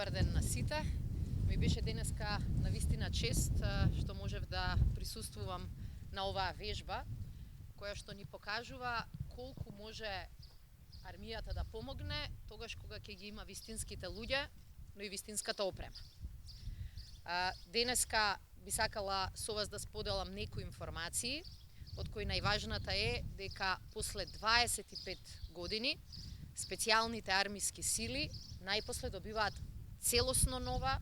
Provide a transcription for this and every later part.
Добар ден на сите. Ми беше денеска навистина чест што можев да присуствувам на оваа вежба, која што ни покажува колку може армијата да помогне тогаш кога ќе ги има вистинските луѓе, но и вистинската опрема. Денеска би сакала со вас да споделам некои информации, од кои најважната е дека после 25 години специјалните армиски сили најпосле добиваат целосно нова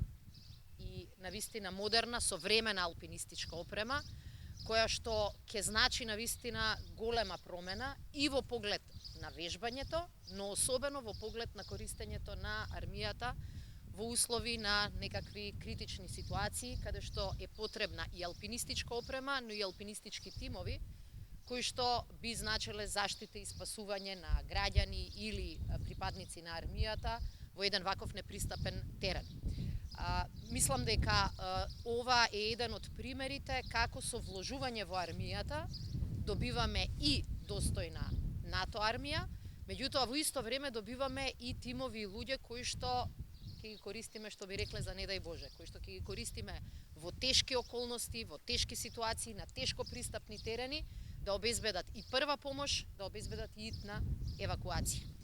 и навистина модерна современа алпинистичка опрема, која што ќе значи навистина голема промена и во поглед на вежбањето, но особено во поглед на користењето на армијата во услови на некакви критични ситуации, каде што е потребна и алпинистичка опрема, но и алпинистички тимови, кои што би значеле заштита и спасување на граѓани или припадници на армијата во еден ваков непристапен терен. Мислам дека ова е еден од примерите како со вложување во армијата добиваме и достојна НАТО армија, меѓутоа во исто време добиваме и тимови и луѓе кои што ќе ги користиме, што би рекле, за не дај Боже, кои што ќе ги користиме во тешки околности, во тешки ситуации, на тешко пристапни терени, да обезбедат и прва помош, да обезбедат и итна евакуација.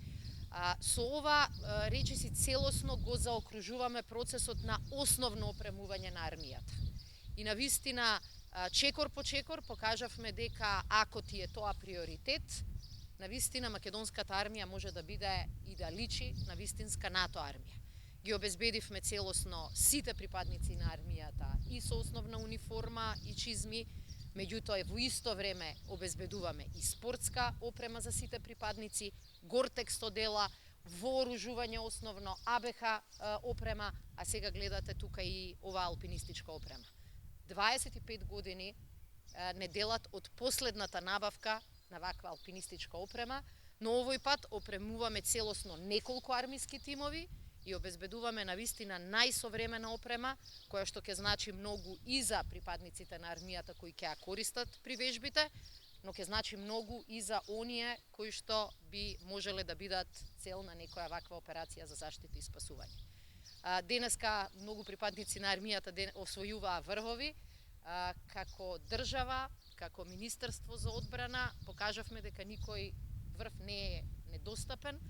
Со ова речиси целосно го заокружуваме процесот на основно опремување на армијата. И навистина чекор по чекор покажавме дека ако ти е тоа приоритет, навистина македонската армија може да биде и да личи на вистинска НАТО армија. Ги обезбедивме целосно сите припадници на армијата и со основна униформа и чизми, меѓутоа во исто време обезбедуваме и спортска опрема за сите припадници, Гортекс одела, вооружување основно, АБХ опрема, а сега гледате тука и оваа алпинистичка опрема. 25 години неделат од последната набавка на ваква алпинистичка опрема, но овој пат опремуваме целосно неколку армиски тимови и обезбедуваме навистина најсовремена опрема, која што ќе значи многу и за припадниците на армијата кои ќе ја користат при вежбите, но ќе значи многу и за оние кои што би можеле да бидат цел на некоја ваква операција за заштита и спасување. Денеска многу припадници на армијата освојуваа врвови, како држава, како Министерство за одбрана, покажавме дека никој врв не е недостапен,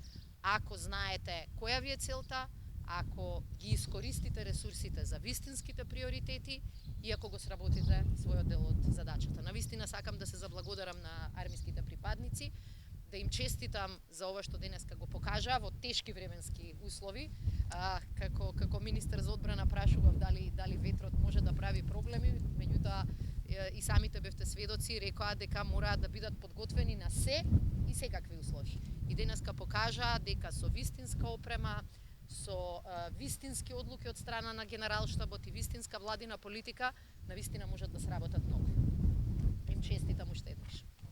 ако знаете која ви е целта, ако ги искористите ресурсите за вистинските приоритети и ако го сработите својот дел од задачата. Навистина сакам да се заблагодарам на армиските припадници, да им честитам за ова што денеска го покажаа во тешки временски услови. Како министер за одбрана прашував дали ветрот може да прави проблеми, меѓутоа и самите бевте сведоци, рекоа дека мораат да бидат подготвени на се и секакви услови. И денеска покажаа дека со вистинска опрема, со вистински одлуки од страна на генералштабот и вистинска владина политика, навистина можат да сработат многу. Им честитам уште еднаш.